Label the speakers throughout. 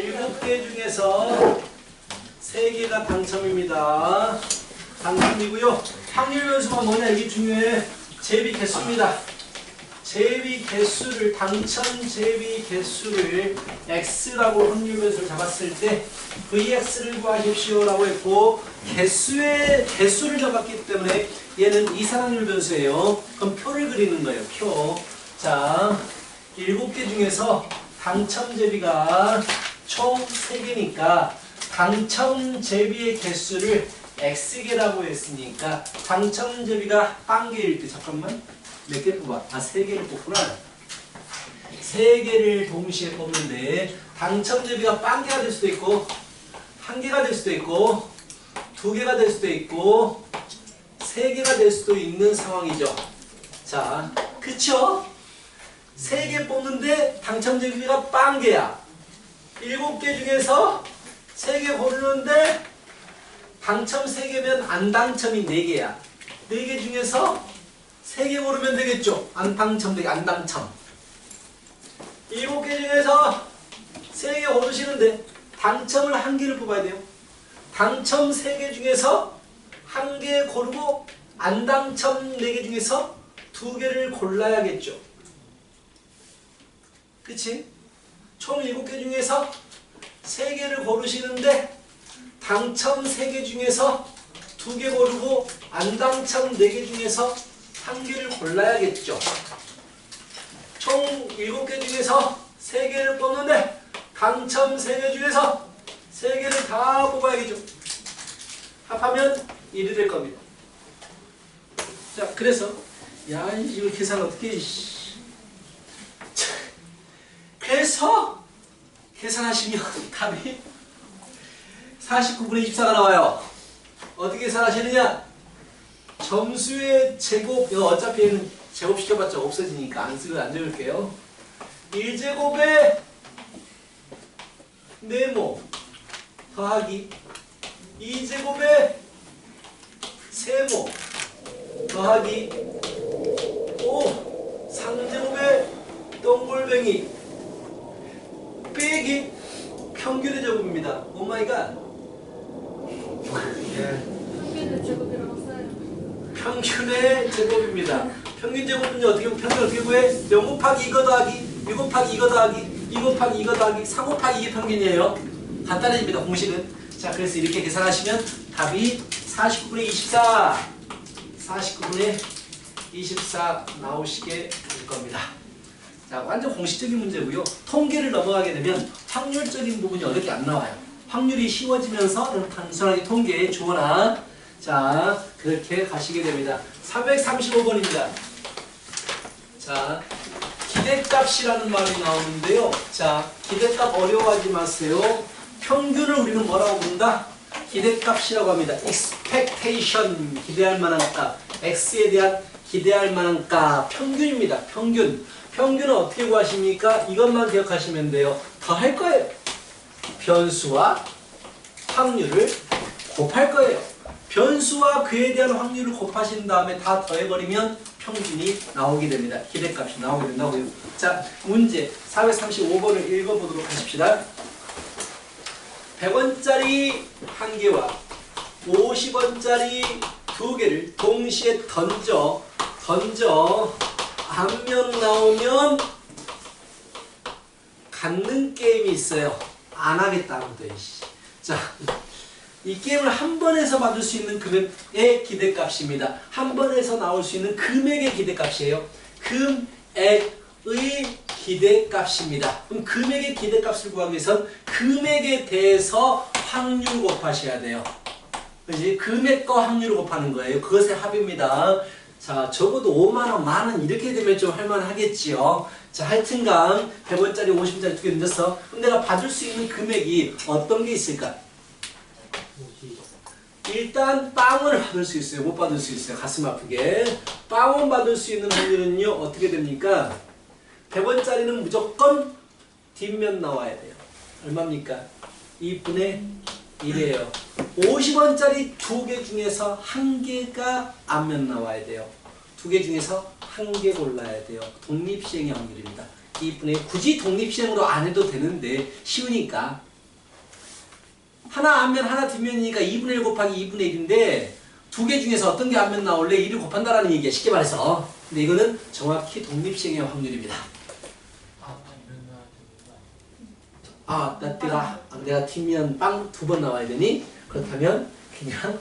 Speaker 1: 7개 중에서 3개가 당첨입니다. 당첨이고요. 확률 변수가 뭐냐? 이게 중요해. 제비 개수입니다. 제비 개수를, 당첨 제비 개수를 x라고 확률 변수를 잡았을 때 vx를 구하십시오라고 했고, 개수를 잡았기 때문에 얘는 이산확률 변수예요. 그럼 표를 그리는 거예요. 표. 자, 7개 중에서 당첨 제비가 총 3개니까 당첨 제비의 개수를 x개라고 했으니까 당첨 제비가 빵개일 때, 잠깐만, 몇 개 뽑아? 3개를 뽑구나. 3개를 동시에 뽑는데 당첨 제비가 빵개가 될 수도 있고 1개가 될 수도 있고 2개가 될 수도 있고 3개가 될 수도 있는 상황이죠. 자, 그쵸? 3개 뽑는데 당첨 제비가 빵개야. 7개 중에서 3개 고르는데 당첨 3개면 안 당첨이 4개야. 4개 중에서 3개 고르면 되겠죠? 안 당첨, 안 당첨. 7개 중에서 3개 고르시는데 당첨을 1개를 뽑아야 돼요. 당첨 3개 중에서 1개 고르고 안 당첨 4개 중에서 2개를 골라야겠죠. 그치? 총 7개 중에서 3개를 고르시는데 당첨 3개 중에서 2개 고르고 안 당첨 4개 중에서 1개를 골라야겠죠. 총 7개 중에서 3개를 뽑는데 당첨 3개 중에서 3개를 다 뽑아야겠죠. 합하면 1이 될 겁니다. 자, 그래서 야, 이거 계산 어떻게 해. 그래서 계산하시면 답이 49분의 24가 나와요. 어떻게 계산하시느냐? 점수의 제곱, 이거 어차피 얘는 제곱시켜봤자 없어지니까 안 적을게요. 1제곱에 네모 더하기 2제곱에 세모 더하기 5 3제곱에 동글뱅이 빼기 평균의 제곱입니다. 오마이갓.
Speaker 2: 평균의 제곱이라고 써요.
Speaker 1: 평균의 제곱입니다. 평균 제곱은 어떻게 평균 어떻게 구해? 0 곱하기 이거 더하기 6 곱하기 이거 더하기 2 곱하기 이거 더하기 3 곱하기 2의 평균이에요. 간단해집니다. 공식은. 자, 그래서 이렇게 계산하시면 답이 49분의 24 49분의 24 나오시게 될 겁니다. 자, 완전 공식적인 문제고요. 통계를 넘어가게 되면 확률적인 부분이 어렵게 안 나와요. 확률이 쉬워지면서 단순하게 통계에 주어나, 자, 그렇게 가시게 됩니다. 335번입니다. 자, 기대값이라는 말이 나오는데요. 자, 기대값 어려워하지 마세요. 평균을 우리는 뭐라고 부른다? 기대값이라고 합니다. expectation, 기대할 만한 값. x에 대한 기대할 만한 값. 평균입니다. 평균. 평균은 어떻게 구하십니까? 이것만 기억하시면 돼요. 더 할 거예요. 변수와 확률을 곱할 거예요. 변수와 그에 대한 확률을 곱하신 다음에 다 더해버리면 평균이 나오게 됩니다. 기대값이 나오게 된다고요. 자, 문제 435번을 읽어보도록 하십시다. 100원짜리 1개와 50원짜리 2개를 동시에 던져 앞면 나오면 갖는 게임이 있어요. 안 하겠다 아무도. 자, 이 게임을 한 번에서 받을 수 있는 금액의 기대값입니다. 한 번에서 나올 수 있는 금액의 기대값이에요. 금액의 기대값입니다. 그럼 금액의 기대값을 구하기 위해선 금액에 대해서 확률 곱하셔야 돼요. 그지? 금액과 확률을 곱하는 거예요. 그것의 합입니다. 자, 적어도 5만원, 만원 이렇게 되면 좀 할만하겠지요. 자, 하여튼간 100원짜리, 50원짜리 2개 던졌어. 그럼 내가 받을 수 있는 금액이 어떤 게 있을까? 일단 빵원을 받을 수 있어요. 못 받을 수 있어요. 가슴 아프게. 빵원 받을 수 있는 확률은요, 어떻게 됩니까? 100원짜리는 무조건 뒷면 나와야 돼요. 얼마입니까? 2분의 1이에요. 50원짜리 2개 중에서 1개가 앞면 나와야 돼요. 2개 중에서 1개 골라야 돼요. 독립시행의 확률입니다. 2분의 1. 굳이 독립시행으로 안 해도 되는데 쉬우니까 하나 앞면 하나 뒷면이니까 2분의 1 곱하기 2분의 1인데 두 개 중에서 어떤 게 앞면 나올래? 1을 곱한다라는 얘기야. 쉽게 말해서. 근데 이거는 정확히 독립시행의 확률입니다. 내가 뒷면 빵 두 번 나와야 되니? 그렇다면 그냥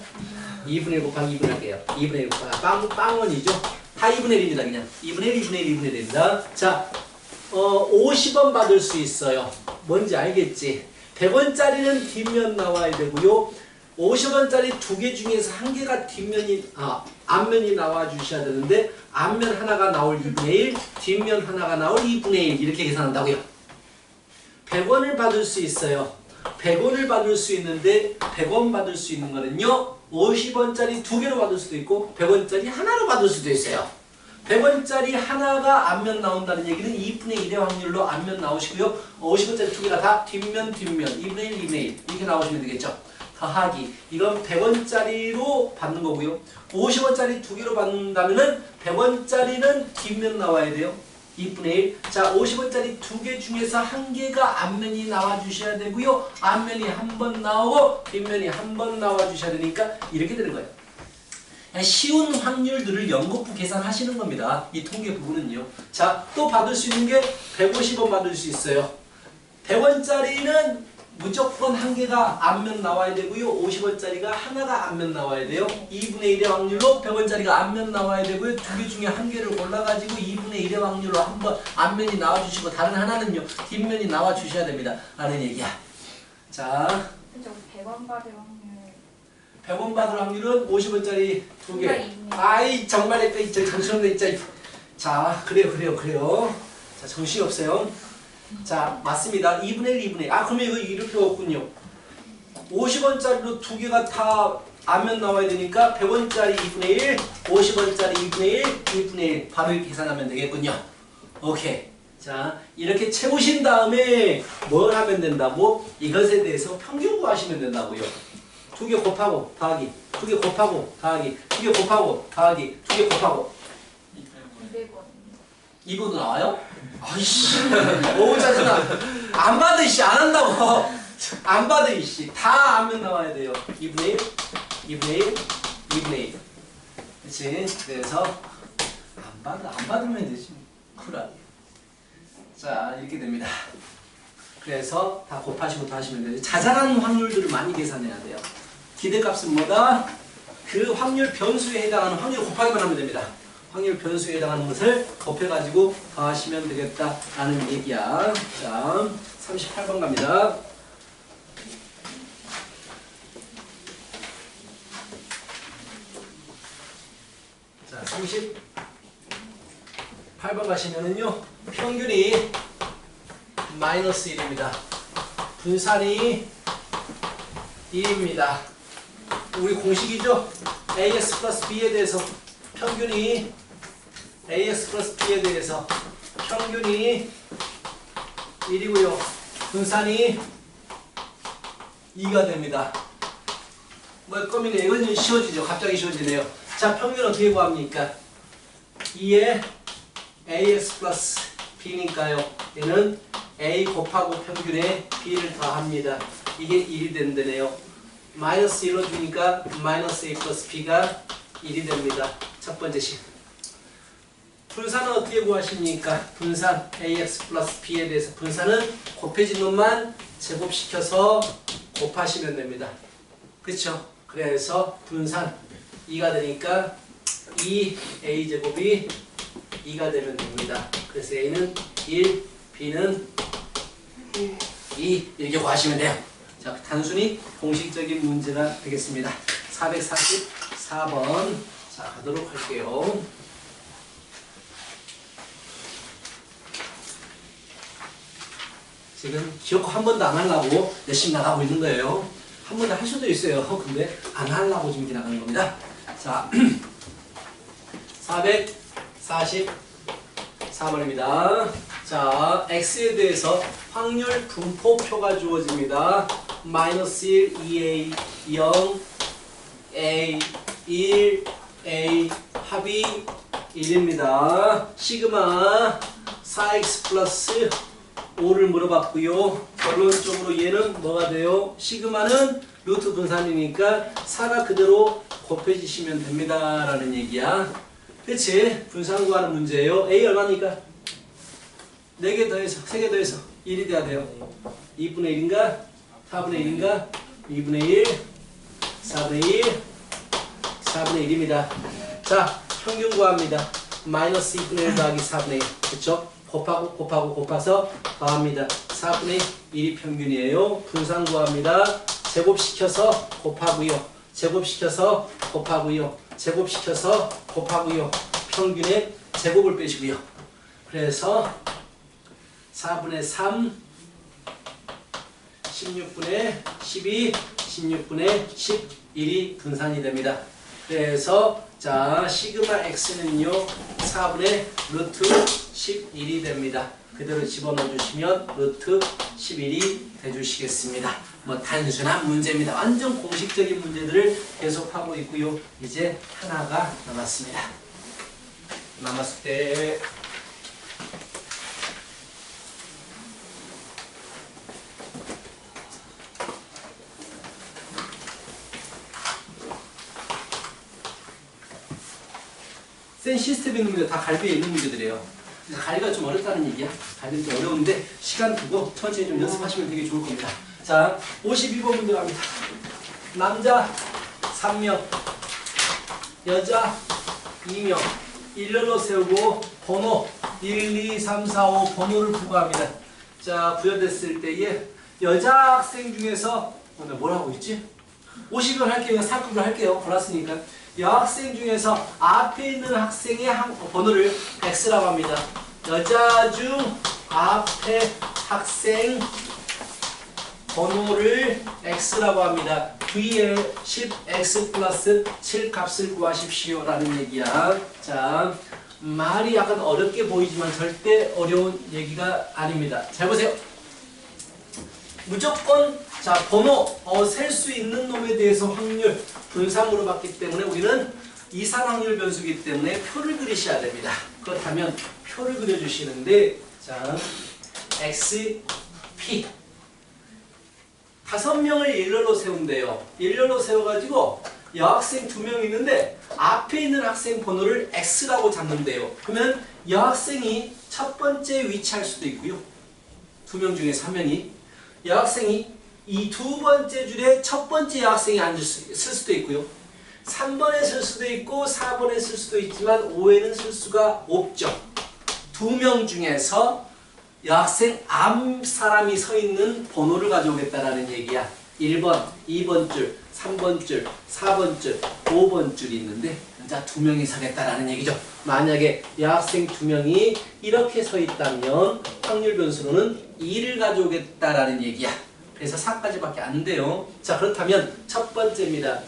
Speaker 1: 2분의 1 곱하기 2분의 1 할게요. 2분의 1 곱하기 빵원이죠. 다 2분의 1입니다. 그냥 2분의 1, 2분의 1, 2분의 1입니다. 자, 50원 받을 수 있어요. 뭔지 알겠지? 100원짜리는 뒷면 나와야 되고요. 50원짜리 두 개 중에서 한 개가 앞면이 나와 주셔야 되는데 앞면 하나가 나올 2분의 1, 뒷면 하나가 나올 2분의 1 이렇게 계산한다고요. 100원을 받을 수 있어요. 100원을 받을 수 있는데 100원 받을 수 있는 거는요. 50원짜리 두 개로 받을 수도 있고 100원짜리 하나로 받을 수도 있어요. 100원짜리 하나가 앞면 나온다는 얘기는 2분의 1의 확률로 앞면 나오시고요. 50원짜리 두 개가 다 뒷면 2분의 1, 2분의 1 이렇게 나오시면 되겠죠. 더하기 이건 100원짜리로 받는 거고요. 50원짜리 두 개로 받는다면은 100원짜리는 뒷면 나와야 돼요. 2분의 1. 자, 50원짜리 두 개 중에서 한 개가 앞면이 나와 주셔야 되고요. 앞면이 한 번 나오고 뒷면이 한 번 나와 주셔야 되니까 이렇게 되는 거예요. 쉬운 확률들을 연거푸 계산하시는 겁니다. 이 통계 부분은요. 자, 또 받을 수 있는 게 150원 받을 수 있어요. 100원짜리는 무조건 한 개가 앞면 나와야 되고요. 50원짜리가 하나가 앞면 나와야 돼요. 2분의 1의 확률로 100원짜리가 앞면 나와야 되고요. 두 개 중에 한 개를 골라가지고 2분의 1의 확률로 한번 앞면이 나와주시고 다른 하나는요. 뒷면이 나와주셔야 됩니다. 라는 얘기야. 자,
Speaker 2: 100원 받을 확률.
Speaker 1: 100원 받을 확률은 50원짜리 두 개.
Speaker 2: 정말 있네.
Speaker 1: 아이 정말 정신없네 진짜. 자, 그래요. 자, 정신이 없어요. 자, 맞습니다. 2분의 1, 2분의 1. 그러면 이거 이럴 필요 없군요. 50원짜리로 두 개가 다 앞면 나와야 되니까 100원짜리 2분의 1, 50원짜리 2분의 1, 2분의 1. 바로 이렇게 계산하면 되겠군요. 오케이. 자, 이렇게 채우신 다음에 뭘 하면 된다고? 이것에 대해서 평균 구하시면 된다고요. 두 개 곱하고 더하기, 두 개 곱하고 더하기, 두 개 곱하고 더하기, 두 개 곱하고
Speaker 2: 200원.
Speaker 1: 2분도 나와요? 아이씨, 너무 짜증나. 안 받으 이씨, 안 한다고. 안 받으 이씨, 다 하면 나와야 돼요. 2분의 1, 2분의 1, 2분의 1. 그치? 그래서 안 받으면 되지. 쿨하게. 자, 이렇게 됩니다. 그래서 다 곱하시고 다 하시면 돼요. 자잘한 확률들을 많이 계산해야 돼요. 기대값은 뭐다? 그 확률 변수에 해당하는 확률 곱하기만 하면 됩니다. 확률 변수에 해당하는 것을 곱해가지고 더하시면 되겠다라는 얘기야. 자, 38번 갑니다. 자, 38번 가시면은요, 평균이 마이너스 1입니다. 분산이 1입니다. 우리 공식이죠? AX 플러스 B에 대해서 평균이 AX 플러스 B에 대해서 평균이 1이고요. 분산이 2가 됩니다. 뭐 껌이네. 이건 쉬워지죠. 갑자기 쉬워지네요. 자, 평균 어떻게 구합니까? 2에 AX 플러스 B니까요. 얘는 A 곱하고 평균에 B를 더합니다. 이게 1이 된다네요. 마이너스 1로 주니까 마이너스 A 플러스 B가 1이 됩니다. 첫 번째 식. 분산은 어떻게 구하십니까? 분산 AX 플러스 B에 대해서 분산은 곱해진 놈만 제곱시켜서 곱하시면 됩니다. 그렇죠? 그래서 분산 2가 되니까 2A제곱이 2가 되면 됩니다. 그래서 A는 1, B는 2 이렇게 구하시면 돼요. 자, 단순히 공식적인 문제가 되겠습니다. 444번 자, 가도록 할게요. 지금 기억고 한 번도 안 하려고 열심히 나가고 있는 거예요. 한 번도 할 수도 있어요. 근데 안 하려고 지금 이렇게 나가는 겁니다. 자, 444번입니다. 자, x에 대해서 확률 분포표가 주어집니다. 마이너스 1, 2a, 0, a, 1, a, 합이 1입니다. 시그마 4x 플러스 5를 물어봤고요. 결론적으로 얘는 뭐가 돼요? 시그마는 루트 분산이니까 4가 그대로 곱해지시면 됩니다 라는 얘기야. 그치? 분산 구하는 문제예요. A 얼마니까? 4개 더해서 3개 더해서 1이 돼야 돼요. 2분의 1인가? 4분의 1인가? 2분의 1 4분의 1 4분의 1입니다. 자, 평균 구합니다. 마이너스 2분의 1 더하기 4분의 1 그쵸? 곱해서 더합니다. 4분의 1이 평균이에요. 분산 구합니다. 제곱시켜서 곱하고요. 제곱시켜서 곱하고요. 제곱시켜서 곱하고요. 평균의 제곱을 빼시고요. 그래서 4분의 3 16분의 12 16분의 11이 분산이 됩니다. 그래서 자 시그마 x는요 4분의 루트 11이 됩니다. 그대로 집어넣어 주시면 루트 11이 돼주시겠습니다. 뭐 단순한 문제입니다. 완전 공식적인 문제들을 계속하고 있고요. 이제 하나가 남았습니다. 남았을 때 센 시스템에 있는 문제 다 갈비에 있는 문제들이에요. 갈비가 좀 어렵다는 얘기야. 갈비는 좀 어려운데 시간 두고 천천히 좀 연습하시면 되게 좋을 겁니다. 자, 52번 문제 갑니다. 남자 3명, 여자 2명, 일렬로 세우고 번호 1, 2, 3, 4, 5 번호를 부과합니다. 자, 부여됐을 때에 여자 학생 중에서 오늘 뭐라고 있지? 50번 할게요. 4급을 할게요. 골랐으니까. 여학생 중에서 앞에 있는 학생의 번호를 X라고 합니다. 여자 중 앞에 학생 번호를 X라고 합니다. V에 10X 플러스 7 값을 구하십시오 라는 얘기야. 자, 말이 약간 어렵게 보이지만 절대 어려운 얘기가 아닙니다. 잘 보세요. 무조건 자 번호 셀 수 있는 놈에 대해서 확률 분산으로 봤기 때문에 우리는 이산 확률 변수이기 때문에 표를 그리셔야 됩니다. 그렇다면 표를 그려주시는데 자 x, p 5명을 일렬로 세운대요. 일렬로 세워가지고 여학생 2명 있는데 앞에 있는 학생 번호를 x라고 잡는데요. 그러면 여학생이 첫 번째 위치할 수도 있고요. 2명 중에 3명이 여학생이 이 두 번째 줄에 첫 번째 여학생이 쓸 수도 있고요. 3번에 쓸 수도 있고 4번에 쓸 수도 있지만 5에는 쓸 수가 없죠. 2명 중에서 여학생 앞 사람이 서 있는 번호를 가져오겠다라는 얘기야. 1번, 2번 줄, 3번 줄, 4번 줄, 5번 줄이 있는데 여자 2명이 서겠다라는 얘기죠. 만약에 여학생 2명이 이렇게 서 있다면 확률 변수로는 2를 가져오겠다라는 얘기야. 그래서 4까지밖에 안 돼요. 자, 그렇다면 첫 번째입니다.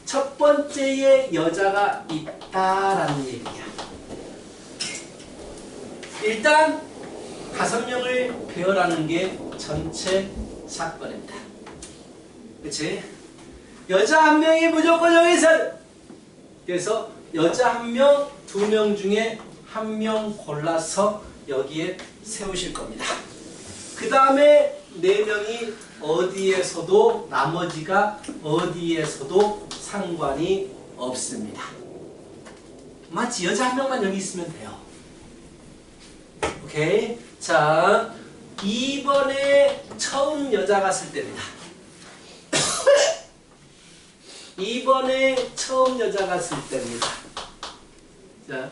Speaker 1: 첫 번째에 여자가 있다라는 얘기야. 일단 5명을 배열하는 게 전체 사건입니다. 그치? 여자 1명이 무조건 여기 있어야 돼. 그래서 여자 1명, 2명 중에 1명 골라서 여기에 세우실 겁니다. 그 다음에 4명이 어디에서도 나머지가 어디에서도 상관이 없습니다. 마치 여자 1명만 여기 있으면 돼요. 오케이? 자, 2번에 처음 여자가 쓸 때입니다. 2번에 처음 여자가 쓸 때입니다. 자,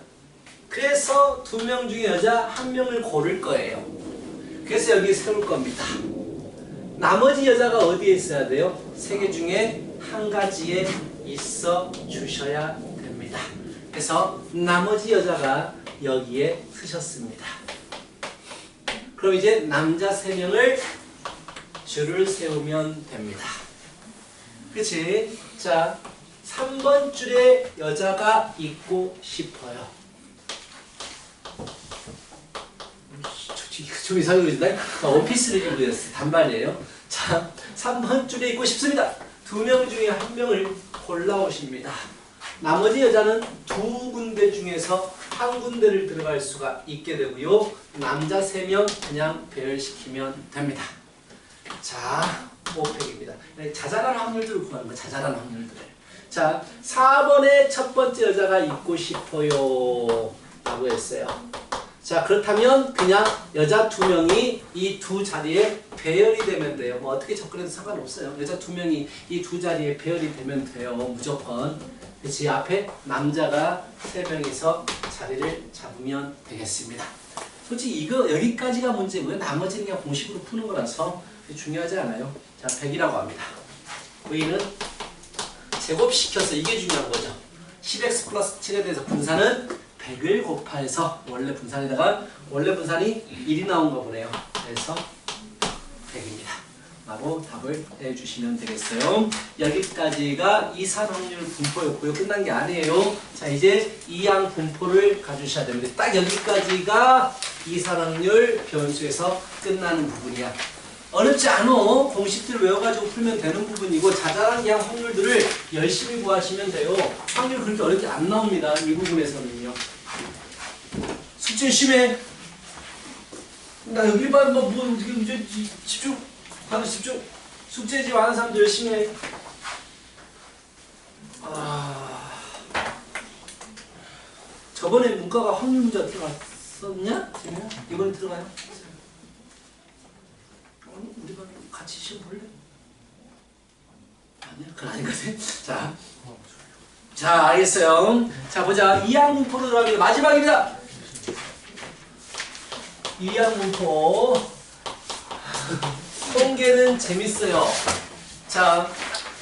Speaker 1: 그래서 2명 중에 여자 1명을 고를 거예요. 그래서 여기 세울 겁니다. 나머지 여자가 어디에 있어야 돼요? 3개 중에 한 가지에 있어 주셔야 됩니다. 그래서 나머지 여자가 여기에 쓰셨습니다. 그럼 이제 남자 3명을 줄을 세우면 됩니다. 그치? 자, 3번 줄에 여자가 있고 싶어요. 좀 이상하게 그러시나요? 오피스를 입으셨어요. 단발이에요. 자, 3번 줄에 있고 싶습니다. 2명 중에 1명을 골라오십니다. 나머지 여자는 두 군데 중에서 한 군데를 들어갈 수가 있게 되고요. 남자 3명 그냥 배열시키면 됩니다. 자, 5팩입니다. 자잘한 확률들을 구하는 거예요. 자잘한 확률들. 자, 4번에 첫 번째 여자가 있고 싶어요 라고 했어요. 자, 그렇다면 그냥 여자 2명이 이 두 자리에 배열이 되면 돼요. 뭐 어떻게 접근해도 상관없어요. 여자 2명이 이 두 자리에 배열이 되면 돼요. 무조건. 그치? 앞에 남자가 3명이서 자리를 잡으면 되겠습니다. 솔직히 이거 여기까지가 문제고요. 나머지는 그냥 공식으로 푸는 거라서 중요하지 않아요. 자, 100이라고 합니다. V는 제곱시켜서 이게 중요한 거죠. 10x 플러스 7에 대해서 분산은 100을 곱해서 원래 분산에다가 원래 분산이 1이 나온 거 보네요. 그래서 100입니다. 라고 답을 해주시면 되겠어요. 여기까지가 이산 확률 분포였고요. 끝난 게 아니에요. 자, 이제 이항 분포를 가주셔야 됩니다. 딱 여기까지가 이산 확률 변수에서 끝나는 부분이야. 어렵지 않아. 공식들 외워가지고 풀면 되는 부분이고 자잘한 이항 확률들을 열심히 구하시면 돼요. 확률 그렇게 어렵게 안 나옵니다. 이 부분에서는요. 숙제 열심히 해. 나 여기 봐, 뭐 이제 집중. 다들 집중. 숙제집 아는 사람도 열심히 해. 저번에 문과가 확률 문제가 들어갔었냐? 이번에 들어가요? 우리가 같이 시험 볼래? 아니야, 그건 아닌 것 같아. 자, 알겠어요. 자, 보자. 이항분포로 들어갑니다. 마지막입니다. 이항분포. 통계는 재밌어요. 자,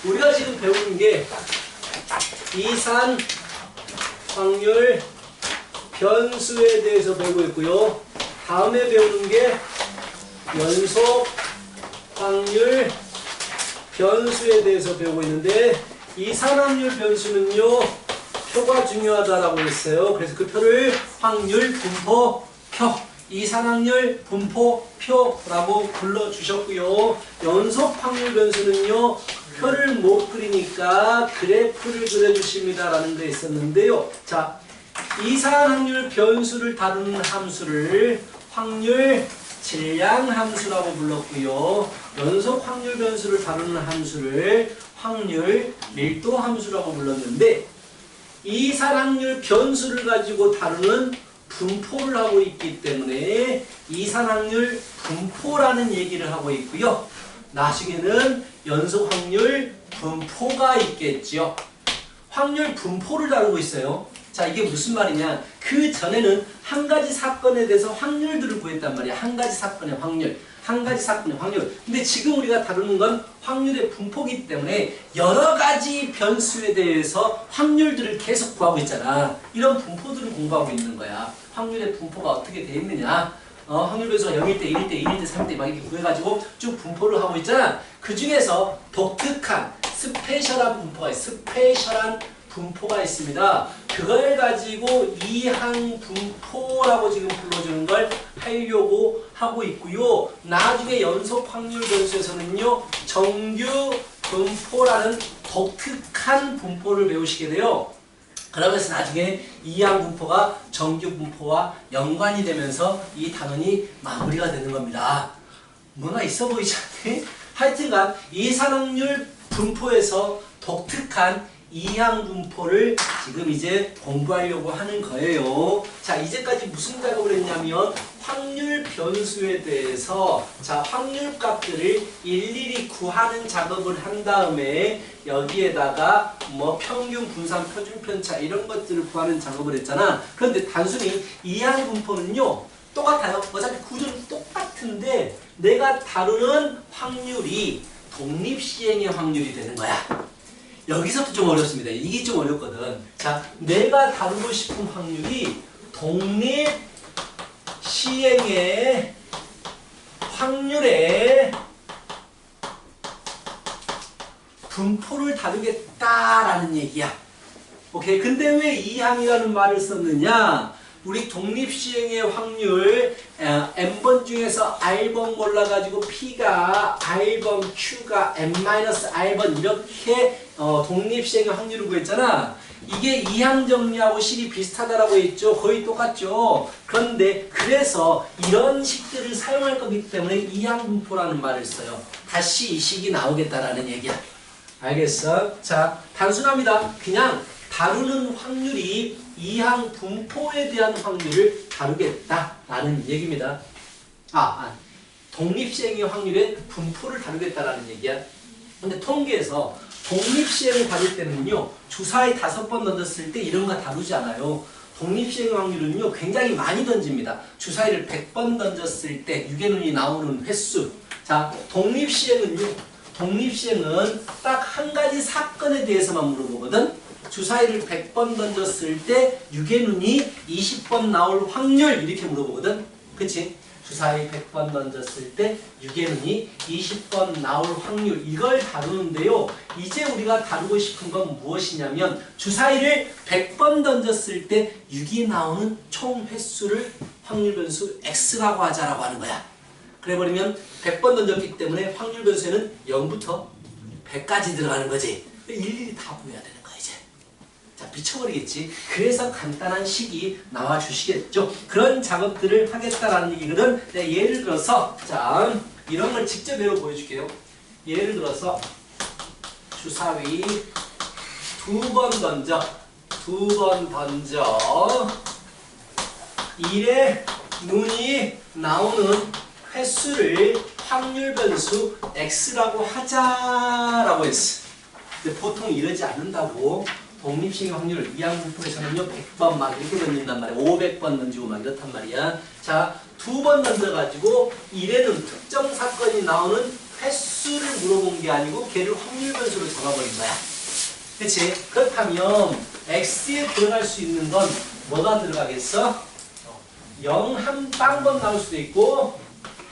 Speaker 1: 우리가 지금 배우는 게 이산 확률 변수에 대해서 배우고 있고요. 다음에 배우는 게 연속 확률 변수에 대해서 배우고 있는데 이산 확률 변수는요, 표가 중요하다라고 했어요. 그래서 그 표를 확률 분포 표, 이산 확률 분포 표라고 불러주셨고요. 연속 확률 변수는요, 표를 못 그리니까 그래프를 그려주십니다 라는 게 있었는데요. 자, 이산 확률 변수를 다루는 함수를 확률 질량 함수라고 불렀고요. 연속 확률 변수를 다루는 함수를 확률 밀도 함수라고 불렀는데 이산 확률 변수를 가지고 다루는 분포를 하고 있기 때문에 이산 확률 분포라는 얘기를 하고 있고요. 나중에는 연속 확률 분포가 있겠죠. 확률 분포를 다루고 있어요. 자, 이게 무슨 말이냐? 그 전에는 한 가지 사건에 대해서 확률들을 구했단 말이야. 한 가지 사건의 확률, 한 가지 사건의 확률. 근데 지금 우리가 다루는 건 확률의 분포이기 때문에 여러 가지 변수에 대해서 확률들을 계속 구하고 있잖아. 이런 분포들을 공부하고 있는 거야. 확률의 분포가 어떻게 돼 있느냐? 확률 변수가 0일 때, 1일 때, 2일 때, 3일 때 막 이렇게 구해가지고 쭉 분포를 하고 있잖아. 그 중에서 독특한 스페셜한 분포가 있어. 스페셜한 분포가 있습니다. 그걸 가지고 이항 분포라고 지금 불러주는 걸 하려고 하고 있고요. 나중에 연속 확률 변수에서는요, 정규 분포라는 독특한 분포를 배우시게 돼요. 그러면서 나중에 이항 분포가 정규 분포와 연관이 되면서 이 단원이 마무리가 되는 겁니다. 뭔가 있어 보이지 않니? 하여튼간 이산 확률 분포에서 독특한 이항 분포를 지금 이제 공부하려고 하는 거예요. 자, 이제까지 무슨 작업을 했냐면 확률 변수에 대해서 자, 확률 값들을 일일이 구하는 작업을 한 다음에 여기에다가 뭐 평균, 분산, 표준 편차 이런 것들을 구하는 작업을 했잖아. 그런데 단순히 이항 분포는요, 똑같아요. 어차피 구조는 똑같은데 내가 다루는 확률이 독립시행의 확률이 되는 거야. 여기서부터 좀 어렵습니다. 이게 좀 어렵거든. 자, 내가 다루고 싶은 확률이 독립시행의 확률의 분포를 다루겠다라는 얘기야. 오케이. 근데 왜 이항이라는 말을 썼느냐? 우리 독립시행의 확률 n번 중에서 r번 골라가지고 p가 r번, q가 n-r번 이렇게 독립시행의 확률을 구했잖아. 이게 이항 정리하고 식이 비슷하다라고 했죠. 거의 똑같죠. 그런데 그래서 이런 식들을 사용할 거기 때문에 이항 분포라는 말을 써요. 다시 이 식이 나오겠다라는 얘기야. 알겠어? 자, 단순합니다. 그냥 다루는 확률이 이항 분포에 대한 확률을 다루겠다라는 얘기입니다. 독립시행의 확률의 분포를 다루겠다라는 얘기야. 근데 통계에서 독립시행을 다룰 때는요, 주사위 5번 던졌을 때 이런 거 다루지 않아요. 독립시행의 확률은요, 굉장히 많이 던집니다. 주사위를 100번 던졌을 때 유괴눈이 나오는 횟수. 자, 독립시행은 딱 한 가지 사건에 대해서만 물어보거든. 주사위를 100번 던졌을 때 유괴눈이 20번 나올 확률 이렇게 물어보거든. 그치? 주사위 100번 던졌을 때 유괴눈이 20번 나올 확률 이걸 다루는데요. 이제 우리가 다루고 싶은 건 무엇이냐면 주사위를 100번 던졌을 때 6이 나오는 총 횟수를 확률 변수 x라고 하자라고 하는 거야. 그래버리면 100번 던졌기 때문에 확률 변수에는 0부터 100까지 들어가는 거지. 일일이 다 보여야 되는 거야 이제. 자, 미쳐버리겠지. 그래서 간단한 식이 나와 주시겠죠. 그런 작업들을 하겠다라는 얘기거든. 네, 예를 들어서 자, 이런 걸 직접 외워 보여줄게요. 예를 들어서 주사위 2번 던져 1의 눈이 나오는 횟수를 확률 변수 x라고 하자라고 했어. 근데 보통 이러지 않는다고. 독립시행 확률 이항 분포에서는요 100번 막 이렇게 던진단 말이야. 500번 던지고 막 이렇단 말이야. 자, 2번 던져가지고 1에는 특정 사건이 나오는 횟수를 물어본 게 아니고 걔를 확률 변수로 잡아버린 거야. 그치? 그렇다면 x에 들어갈 수 있는 건 뭐가 들어가겠어? 0 한 빵번 나올 수도 있고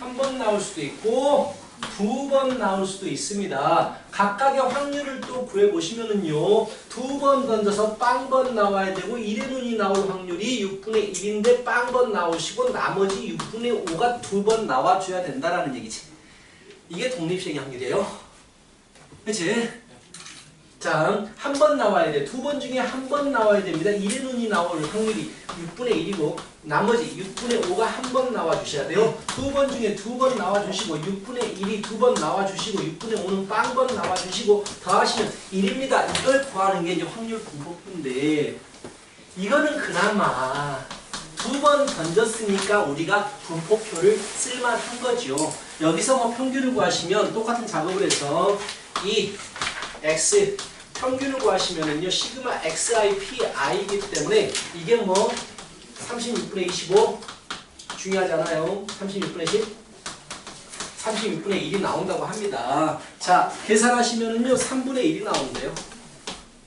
Speaker 1: 한 번 나올 수도 있고 2번 나올 수도 있습니다. 각각의 확률을 또 구해보시면은요 2번 던져서 빵번 나와야 되고 1의 눈이 나올 확률이 6분의 1인데 빵번 나오시고 나머지 6분의 5가 2번 나와줘야 된다라는 얘기지. 이게 독립시행의 확률이에요. 그치? 자, 한 번 나와야 돼. 2번 중에 한 번 나와야 됩니다. 1의 눈이 나올 확률이 6분의 1이고 나머지 6분의 5가 한 번 나와주셔야 돼요. 2번 중에 2번 나와주시고 6분의 1이 2번 나와주시고 6분의 5는 빵번 나와주시고 더하시면 1입니다. 이걸 구하는 게 이제 확률 분포인데 이거는 그나마 2번 던졌으니까 우리가 분포표를 쓸만한 거죠. 여기서 뭐 평균을 구하시면 똑같은 작업을 해서 이 x 평균을 구하시면은요 시그마 xi pi이기 때문에 이게 뭐 36분의 25 중요하잖아요. 36분의 10 36분의 1이 나온다고 합니다. 자, 계산하시면은요 3분의 1이 나오는데요.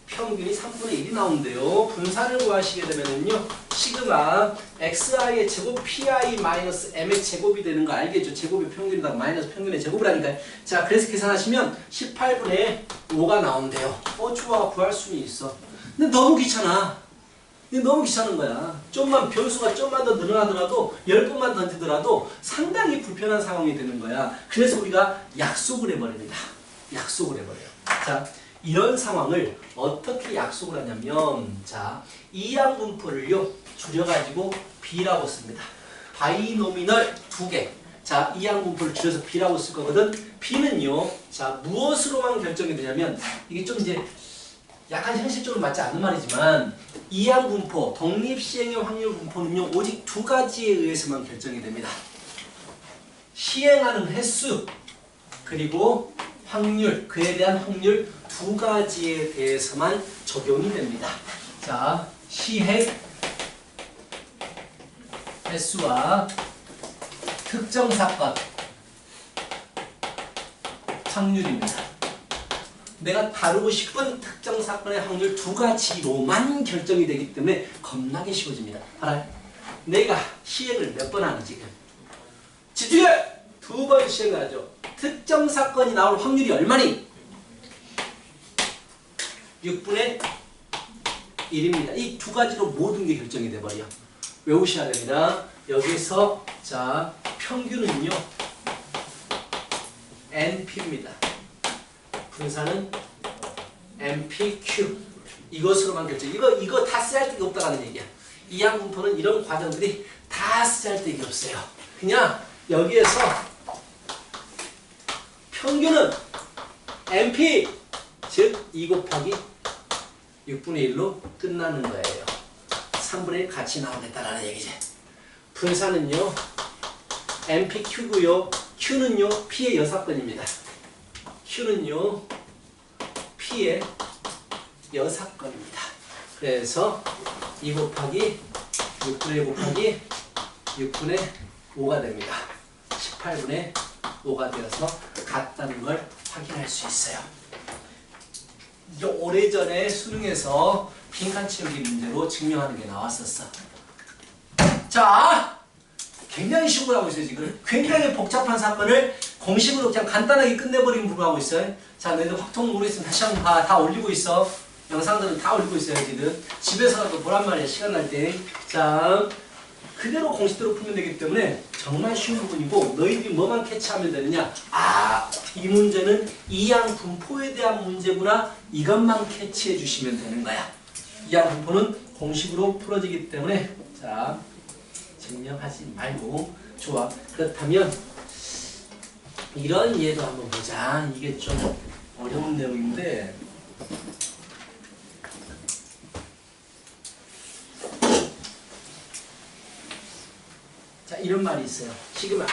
Speaker 1: 평균이 3분의 1이 나오는데요. 분산을 구하시게 되면은요 시그마 xi의 제곱 pi 마이너스 m의 제곱이 되는 거 알겠죠? 제곱이 평균이다 마이너스 평균의 제곱이라니까요. 자, 그래서 계산하시면 18분의 5가 나온대요. 좋아, 구할 수는 있어. 근데 너무 귀찮아. 너무 귀찮은 거야. 변수가 좀만 더 늘어나더라도 10번만 던지더라도 상당히 불편한 상황이 되는 거야. 그래서 우리가 약속을 해버립니다. 약속을 해버려요. 자, 이런 상황을 어떻게 약속을 하냐면 자, 이항 분포를요 줄여가지고 b라고 씁니다. 바이노미널 2개. 자, 이항 분포를 줄여서 b라고 쓸 거거든. b는요 자, 무엇으로만 결정이 되냐면 이게 좀 이제 약간 현실적으로 맞지 않는 말이지만 이항 분포, 독립시행의 확률 분포는요 오직 2가지에 의해서만 결정이 됩니다. 시행하는 횟수 그리고 확률, 그에 대한 확률 2가지에 대해서만 적용이 됩니다. 자, 시행 횟수와 특정 사건 확률입니다. 내가 다루고 싶은 특정 사건의 확률 2가지로만 결정이 되기 때문에 겁나게 쉬워집니다. 알아요? 내가 시행을 몇 번 하는지 집중해! 2번 시행하죠. 특정 사건이 나올 확률이 얼마니? 6분의 1입니다. 이 2가지로 모든 게 결정이 돼버려. 외우셔야 됩니다. 여기서 자, 평균은요 NP입니다. 분산은 NPQ. 이것으로만 결정. 이거 다 쓰잘데기 없다라는 얘기야. 이항분포는 이런 과정들이 다 쓰잘데기 없어요. 그냥 여기에서 평균은 NP 즉 2 곱하기 6분의 1로 끝나는 거예요. 3분의 1 같이 나오겠다라는 얘기지. 분산은요 NPQ고요. Q는요 P의 여사건입니다. Q는요 P의 여사건입니다. 그래서 2 곱하기 6분의 1 곱하기 6분의 5가 됩니다. 18분의 5가 되어서 같다는 걸 확인할 수 있어요. 오래전에 수능에서 빈칸 채우기 문제로 증명하는 게 나왔었어. 자, 굉장히 쉬운 걸 하고 있어요. 지금 굉장히 복잡한 사건을 공식으로 그냥 간단하게 끝내버리는 부분 하고 있어요. 자, 너희들 확통 모르겠으면 다시 한번 봐. 다 올리고 있어. 영상들은 다 올리고 있어요. 지금 집에서라도 보란 말이야. 시간 날 때. 자, 그대로 공식대로 풀면 되기 때문에 정말 쉬운 부분이고, 너희들이 뭐만 캐치하면 되느냐. 아, 이 문제는 이항 분포에 대한 문제구나. 이것만 캐치해 주시면 되는 거야. 이항 분포는 공식으로 풀어지기 때문에, 자, 증명하지 말고. 좋아. 그렇다면 이런 예도 한번 보자. 이게 좀 어려운 내용인데, 자, 이런 말이 있어요. 시그마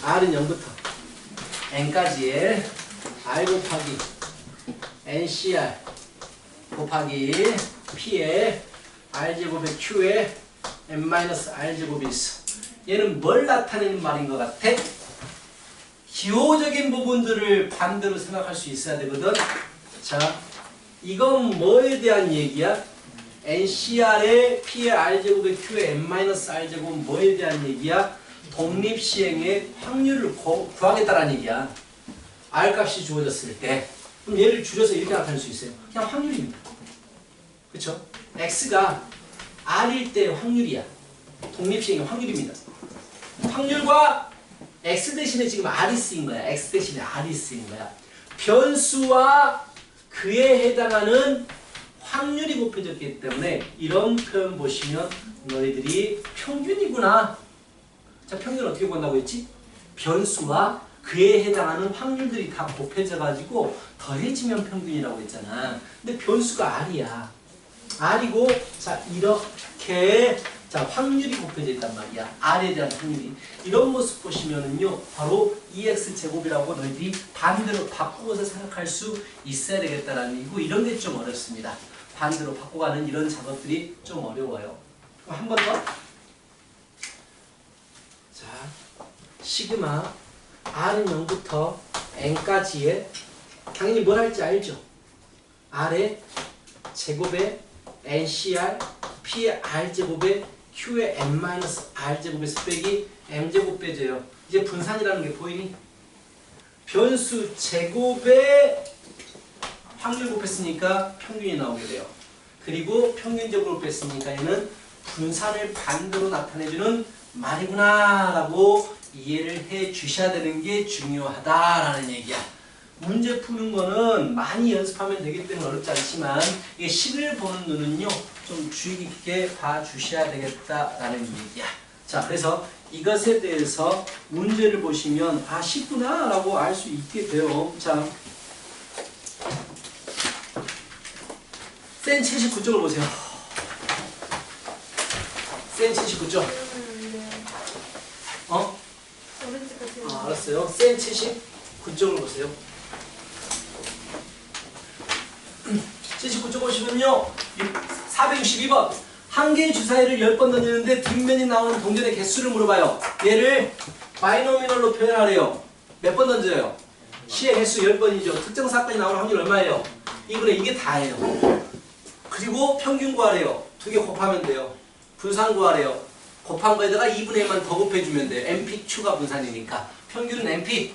Speaker 1: R은 0부터 N까지의 R 곱하기 NCR 곱하기 P의 R제곱의 Q의 N-R제곱이 있어. 얘는 뭘 나타내는 말인 것 같아? 기호적인 부분들을 반대로 생각할 수 있어야 되거든. 자, 이건 뭐에 대한 얘기야? NCR의 P의 R제곱의 Q의 N-R제곱은 뭐에 대한 얘기야? 독립시행의 확률을 구하겠다라는 얘기야. R값이 주어졌을 때. 그럼 얘를 줄여서 이렇게 나타낼 수 있어요. 그냥 확률입니다. 그쵸? X가 R일 때 확률이야. 독립시행의 확률입니다. 확률과 X 대신에 지금 R이 쓰인 거야. X 대신에 R이 쓰인 거야. 변수와 그에 해당하는 확률이 곱해졌기 때문에 이런 표현 보시면 너희들이 평균이구나. 자, 평균 어떻게 구한다고 했지? 변수와 그에 해당하는 확률들이 다 곱해져가지고 더해지면 평균이라고 했잖아. 근데 변수가 R이야. R이고, 자, 이렇게, 자, 확률이 곱해져 있단 말이야. R에 대한 확률이. 이런 모습 보시면은요, 바로 EX제곱이라고 너희들이 반대로 바꾸어서 생각할 수 있어야 되겠다라는 얘기고, 이런 게 좀 어렵습니다. 반대로 바꿔가는 이런 작업들이 좀 어려워요. 한 번 더. 자, 시그마 R은 0부터 N까지의 당연히 뭘 할지 알죠? R의 제곱의 NCR, P의 R제곱의 Q의 N-R제곱에서 빼기 M제곱 빼줘요. 이제 분산이라는 게 보이니? 변수 제곱의 확률 곱했으니까 평균이 나오게 돼요. 그리고 평균적으로 뺐으니까 얘는 분산을 반대로 나타내주는 말이구나 라고 이해를 해 주셔야 되는 게 중요하다라는 얘기야. 문제 푸는 거는 많이 연습하면 되기 때문에 어렵지 않지만 이게 식을 보는 눈은요 좀 주의 깊게 봐주셔야 되겠다라는 얘기야. 자, 그래서 이것에 대해서 문제를 보시면 아 쉽구나 라고 알 수 있게 돼요. 자, 센 79쪽을 보세요. 센 79쪽. 어? 아, 알았어요. 센 79쪽을 보세요. 79쪽 보시면요. 462번. 한 개의 주사위를 10번 던지는데 뒷면이 나오는 동전의 개수를 물어봐요. 얘를 바이노미널로 표현하래요. 몇 번 던져요? 시의 개수 10번이죠. 특정 사건이 나오는 확률 얼마예요? 이게 다예요. 그리고 평균 구하래요. 두 개 곱하면 돼요. 분산 구하래요. 곱한 거에다가 2분의 1만 더 곱해주면 돼요. NPQ가 분산이니까. 평균은 NP,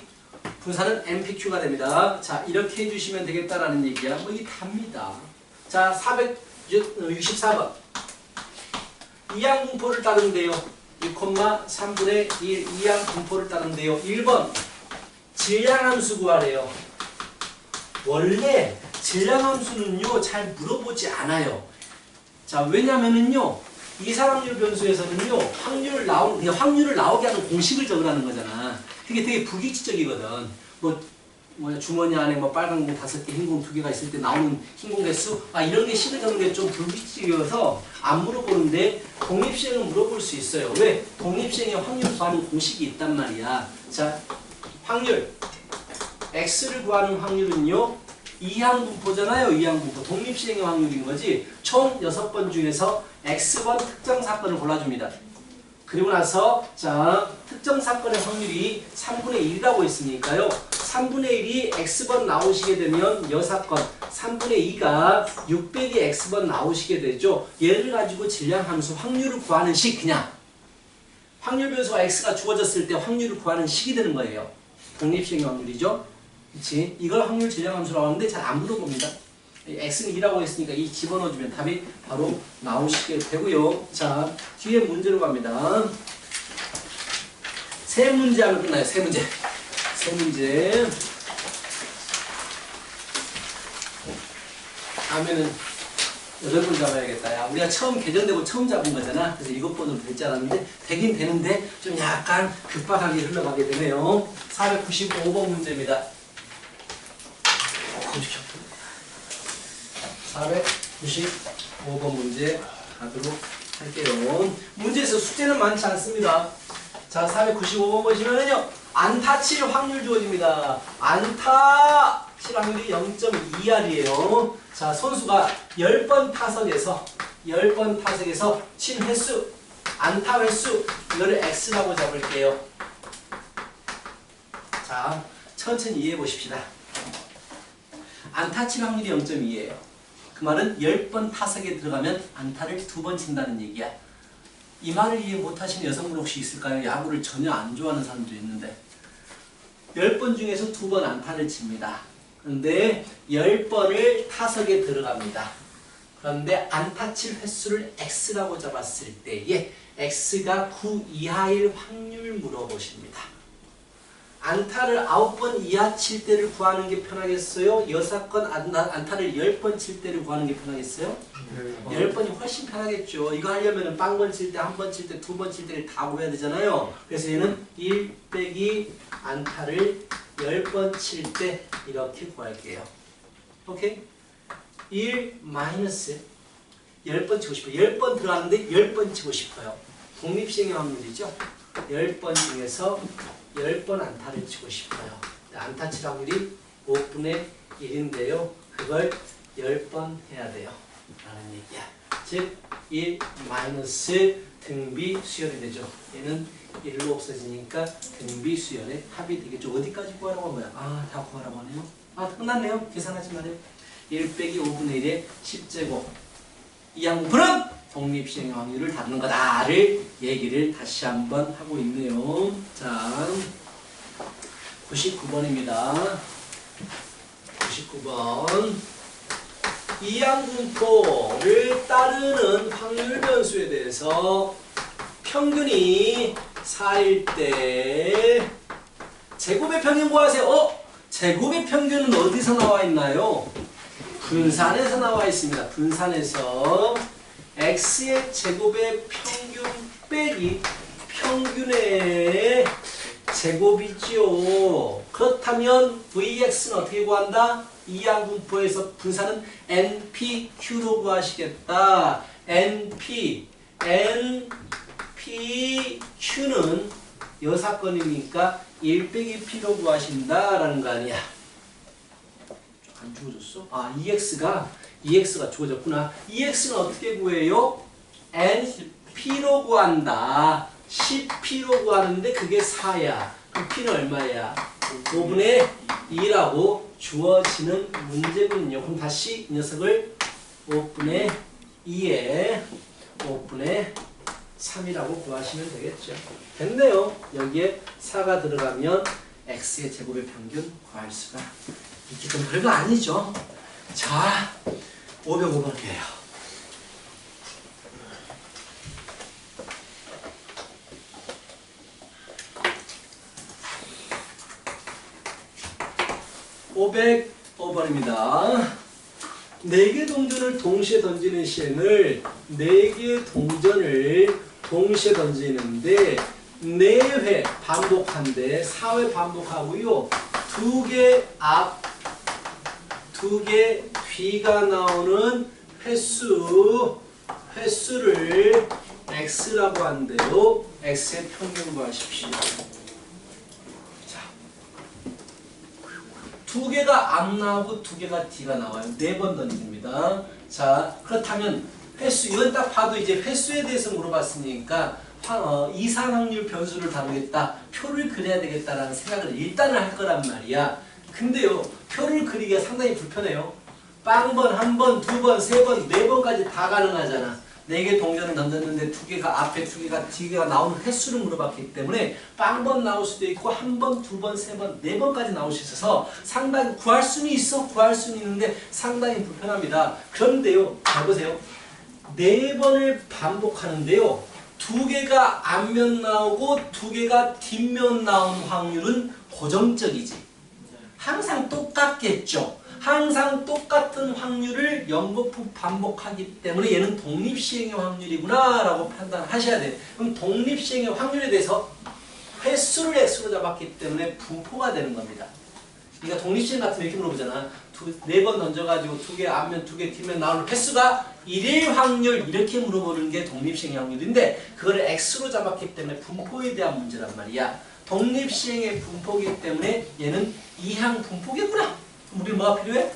Speaker 1: 분산은 NPQ가 됩니다. 자, 이렇게 해주시면 되겠다라는 얘기야. 뭐 이게 답니다. 자, 464번. 이항 분포를 따른대요. 2,3분의 1 이항 분포를 따른대요. 1번. 질량함수 구하래요. 원래 질량함수는요 잘 물어보지 않아요. 자, 왜냐면은요 이사람률 변수에서는요 확률을 나오게 하는 공식을 적으라는 거잖아. 그게 되게 불규칙적이거든. 뭐야 주머니 안에 뭐 빨간 공 5개, 흰 공 2개가 있을 때 나오는 흰 공 개수, 이런 게 식을 적는 게 좀 불규칙이어서 안 물어보는데 독립시행은 물어볼 수 있어요. 왜? 독립시행에 확률 구하는 공식이 있단 말이야. 자, 확률 x를 구하는 확률은요 이항분포잖아요. 이항분포. 독립시행의 확률인 거지. 총 6번 중에서 x번 특정 사건을 골라줍니다. 그리고 나서 자 특정 사건의 확률이 3분의 1이라고 했으니까요. 3분의 1이 x번 나오시게 되면 여사건 3분의 2가 6 빼기 x번 나오시게 되죠. 얘를 가지고 질량함수 확률을 구하는 식, 그냥 확률 변수가 x가 주어졌을 때 확률을 구하는 식이 되는 거예요. 독립시행의 확률이죠. 그치? 이걸 확률 질량함수라고 하는데 잘 안 물어봅니다. x는 2라고 했으니까 2 집어넣어주면 답이 바로 나오시게 되고요. 자, 뒤에 문제로 갑니다. 세 문제 하면 끝나요. 세 문제. 세 문제. 다음에는 8번 잡아야겠다. 야, 우리가 처음 개정되고 처음 잡은 거잖아. 그래서 7번으로 될 줄 알았는데 되긴 되는데 좀 약간 급박하게 흘러가게 되네요. 495번 문제입니다. 495번 문제 가도록 할게요. 문제에서 숙제는 많지 않습니다. 자, 495번 보시면은요. 안타 칠 확률 주어집니다. 안타 칠 확률이 0.2R이에요. 자, 선수가 10번 타석에서 친 횟수, 안타 횟수, 이거를 X라고 잡을게요. 자, 천천히 이해해 보십시다. 안타 칠 확률이 0.2예요. 그 말은 10번 타석에 들어가면 안타를 2번 친다는 얘기야. 이 말을 이해 못하시는 여성분 혹시 있을까요? 야구를 전혀 안 좋아하는 사람도 있는데 10번 중에서 2번 안타를 칩니다. 그런데 10번을 타석에 들어갑니다. 그런데 안타 칠 횟수를 X라고 잡았을 때에 X가 9 이하일 확률 물어보십니다. 안타를 9번 이하 칠 때를 구하는 게 편하겠어요? 6건 안타를 10번 칠 때를 구하는 게 편하겠어요? 10번이 훨씬 편하겠죠. 이거 하려면 빵번 칠 때, 한 번 칠 때, 2번 칠 때를 다 구해야 되잖아요. 그래서 얘는 1 빼기 안타를 10번 칠 때 이렇게 구할게요. 오케이? 1 마이너스 10번 치고 싶어요. 10번 들어가는데 10번 치고 싶어요. 독립시행의 확률이죠. 10번 중에서 10번 안타를 치고 싶어요. 안타 칠 확률이 5분의 1인데요. 그걸 10번 해야 돼요. 라는 얘기야. 즉, 1 마이너스 등비 수열이 되죠. 얘는 1로 없어지니까 등비 수열의 합이 되겠죠. 어디까지 구하라고 한 거야? 다 구하라고 하네요. 끝났네요. 계산하지 말아요. 1 빼기 5분의 1의 10제곱. 이 양분은 독립시행의 확률을 다루는 거다를 얘기를 다시 한번 하고 있네요. 자, 99번입니다. 99번. 이항분포를 따르는 확률 변수에 대해서 평균이 4일 때 제곱의 평균 구하세요. 제곱의 평균은 어디서 나와 있나요? 분산에서 나와 있습니다. 분산에서 x의 제곱의 평균 빼기 평균의 제곱이지요. 그렇다면 vx는 어떻게 구한다? 이항분포에서 분산은 npq로 구하시겠다. npq는 여사건이니까 1 빼기 p로 구하신다라는 거 아니야. 안 주어졌어? EX가 주어졌구나. EX는 어떻게 구해요? NP로 구한다. 10P로 구하는데 그게 4야. 그럼 P는 얼마야? 5분의 2라고 주어지는 문제군요. 그럼 다시 이 녀석을 5분의 2에 5분의 3이라고 구하시면 되겠죠. 됐네요. 여기에 4가 들어가면 X의 제곱의 평균 구할 수가 있기 때문에 별거 아니죠. 자, 505번이에요. (505번입니다) 4개 동전을 동시에 던지는 시에는 4개 동전을 동시에 던지는데 4회 반복한데 4회 반복하고요. 2개 앞, 2개 뒤가 나오는 횟수를 x라고 한대요. x의 평균 구하십시오. 자, 2개가 앞 나오고 2개가 뒤가 나와요. 4번 던집니다. 자, 그렇다면 횟수, 이건 딱 봐도 이제 횟수에 대해서 물어봤으니까 이산 확률 변수를 다루겠다, 표를 그려야 되겠다라는 생각을 일단은 할 거란 말이야. 근데요, 표를 그리기가 상당히 불편해요. 빵번, 한 번, 두 번, 세 번, 네 번까지 다 가능하잖아. 4개 동전을 던졌는데 2개가 앞에 2개가 뒤가 나오는 횟수를 물어봤기 때문에 빵번 나올 수도 있고 한 번, 두 번, 세 번, 네 번까지 나올 수 있어서 상당히 구할 수는 있어. 구할 수는 있는데 상당히 불편합니다. 그런데요, 잘 보세요. 4번을 반복하는데요. 2개가 앞면 나오고 2개가 뒷면 나오는 확률은 고정적이지. 항상 똑같겠죠. 항상 똑같은 확률을 연거푸 반복하기 때문에 얘는 독립시행의 확률이구나 라고 판단하셔야 돼요. 그럼 독립시행의 확률에 대해서 횟수를 x로 잡았기 때문에 분포가 되는 겁니다. 그러니까 독립시행 같으면 이렇게 물어보잖아. 4번 던져가지고 2개 앞면 2개 뒷면 나오는 횟수가 1일 확률 이렇게 물어보는 게 독립시행의 확률인데 그거를 x로 잡았기 때문에 분포에 대한 문제란 말이야. 독립시행의 분포이기 때문에 얘는 이항 분포겠구나. 우리 뭐가 필요해?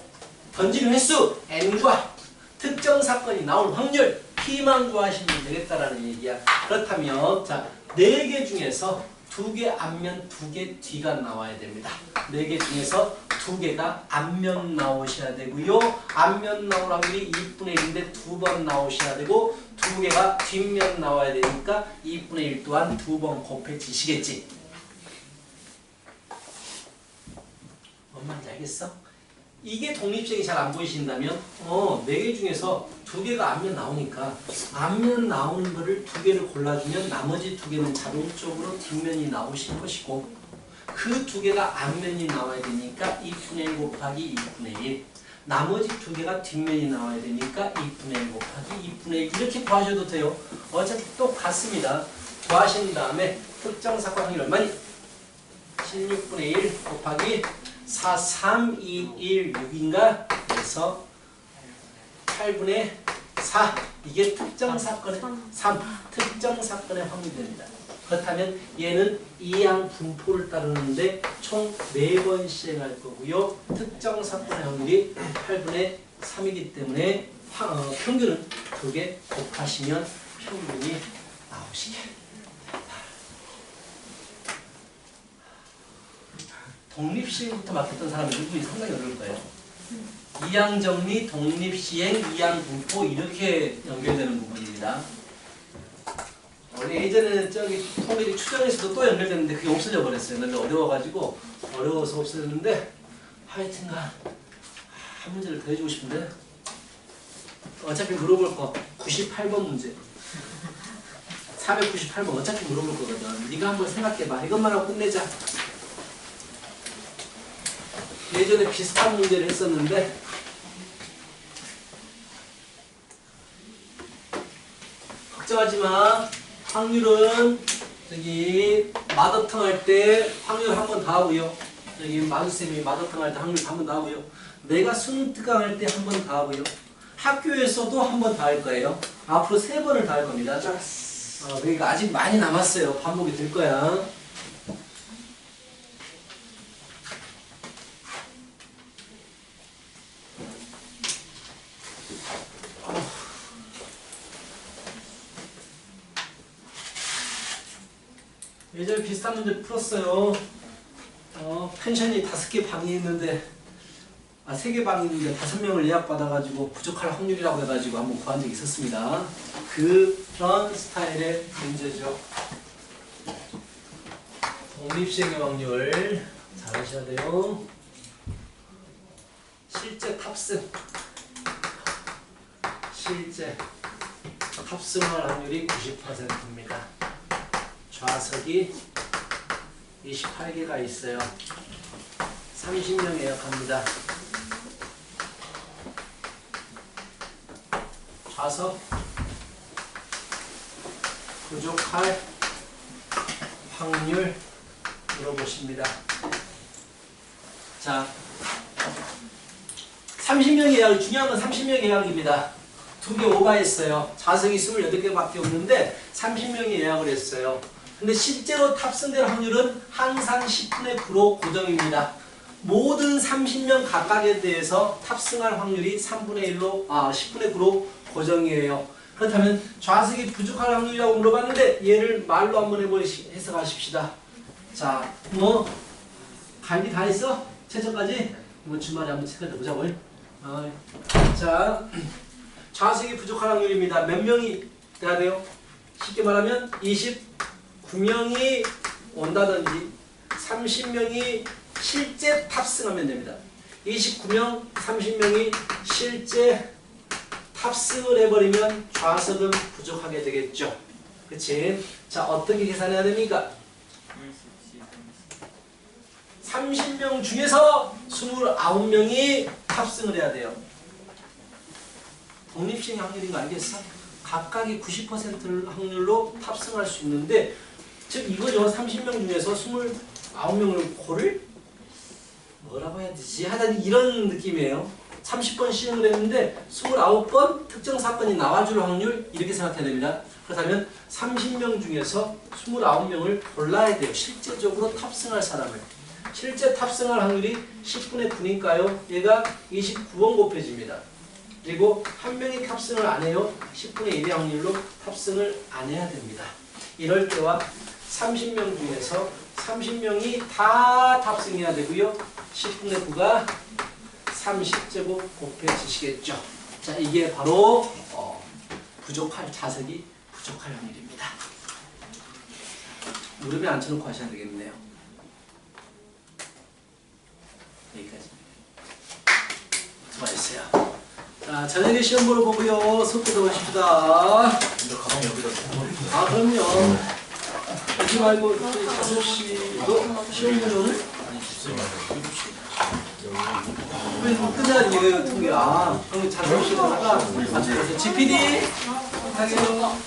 Speaker 1: 던지는 횟수 n과 특정 사건이 나올 확률 p만 구하시면 되겠다라는 얘기야. 그렇다면 자 4개 중에서 2개 앞면 2개 뒤가 나와야 됩니다. 4개 중에서 2개가 앞면 나오셔야 되고요. 앞면 나올 확률이 2분의 1인데 2번 나오셔야 되고 2개가 뒷면 나와야 되니까 2분의 1 또한 2번 곱해지시겠지. 뭔 말인지 알겠어? 이게 독립시행이 잘 안 보이신다면 4개 중에서 2개가 앞면 나오니까 앞면 나오는 거를 2개를 골라주면 나머지 2개는 자동적으로 뒷면이 나오실 것이고 그 2개가 앞면이 나와야 되니까 2분의 1 곱하기 2분의 1 나머지 2개가 뒷면이 나와야 되니까 2분의 1 곱하기 2분의 1 이렇게 구하셔도 돼요. 어차피 똑같습니다. 구하신 다음에 특정 사건 확률 얼마니? 16분의 1 곱하기 4, 3, 2, 1, 6인가? 그래서 8분의 4 이게 특정 사건의 3 특정 사건의 확률이 됩니다. 그렇다면 얘는 이항 분포를 따르는데 총 4번 시행할 거고요. 특정 사건의 확률이 8분의 3이기 때문에 평균은 2개 곱하시면 평균이 나오시게. 독립시행부터 맡겼던 사람들 누구이 상당히 어려울 거예요. 이항정리, 독립시행, 이항분포 이렇게 연결되는 부분입니다. 원래 예전에는 저기 통일이 추정에서도 또 연결되는데 그게 없어져 버렸어요. 너무 어려워가지고 어려워서 없어졌는데 하여튼간 한 문제를 더 해주고 싶은데 어차피 물어볼 거 98번 문제 498번 어차피 물어볼 거거든. 네가 한번 생각해봐. 이것만 하고 끝내자. 예전에 비슷한 문제를 했었는데 걱정하지 마. 확률은 저기 마더탕 할 때 확률 한 번 더 하고요. 여기 마두쌤이 마더탕 할 때 확률 한 번 더 하고요. 내가 수능 특강 할 때 한 번 더 하고요. 학교에서도 한 번 더 할 거예요. 앞으로 3번을 더 할 겁니다. 그러니까 아직 많이 남았어요. 반복이 될 거야. 예전에 비슷한 문제 풀었어요. 펜션이 5개 방이 있는데 3개 방이 있는데 5명을 예약받아가지고 부족할 확률이라고 해가지고 한번 구한 적이 있었습니다. 그런 스타일의 문제죠. 독립시행의 확률 잘 하셔야 돼요. 실제 탑승 탑승할 확률이 90%입니다. 좌석이 28개가 있어요. 30명 예약합니다. 좌석 부족할 확률 물어보십니다. 자, 30명 예약, 중요한 건 30명 예약입니다. 2개 오버했어요. 좌석이 28개밖에 없는데 30명이 예약을 했어요. 근데 실제로 탑승될 확률은 항상 10분의 9로 고정입니다. 모든 30명 각각에 대해서 탑승할 확률이 3분의 1로, 10분의 9로 고정이에요. 그렇다면 좌석이 부족할 확률이라고 물어봤는데 얘를 말로 한번 해석하십시다. 자, 뭐 갈기 다 했어? 최저까지? 뭐 주말에 한번 체크해 보자고요. 자, 좌석이 부족할 확률입니다. 몇 명이 돼야 돼요? 쉽게 말하면 29명이 온다든지 30명이 실제 탑승하면 됩니다. 29명, 30명이 실제 탑승을 해버리면 좌석은 부족하게 되겠죠. 그치? 자, 어떻게 계산해야 됩니까? 30명 중에서 29명이 탑승을 해야 돼요. 독립시행 확률인 거 알겠어? 각각이 90% 확률로 탑승할 수 있는데, 즉 이거죠. 30명 중에서 29명을 고를? 뭐라고 해야 되지? 하여튼 이런 느낌이에요. 30번 시행을 했는데 29번 특정 사건이 나와줄 확률, 이렇게 생각해야 됩니다. 그렇다면 30명 중에서 29명을 골라야 돼요. 실제적으로 탑승할 사람을. 실제 탑승할 확률이 10분의 9니까요. 얘가 29번 곱해집니다. 그리고 한 명이 탑승을 안 해요. 10분의 1의 확률로 탑승을 안 해야 됩니다. 이럴 때와 30명 중에서 30명이 다 탑승해야 되고요. 10분의 9가 30제곱 곱해지시겠죠. 자, 이게 바로 부족할 좌석이 부족할 확률입니다. 무릎에 앉혀놓고 하셔야 되겠네요. 여기까지. 수고하셨어요. 자, 저녁에 시험 보러 보고요. 속도도 하십시다.
Speaker 3: 근데 가방이 여기다 놓고.
Speaker 1: 아, 그럼요. 하지 말고 5시도 시험 보죠 오늘?
Speaker 3: 아니, 주세요.
Speaker 1: 왜 끝나는 이거예요, 통계? 그럼 자습실에다가 맞춰서 GPD 하게요.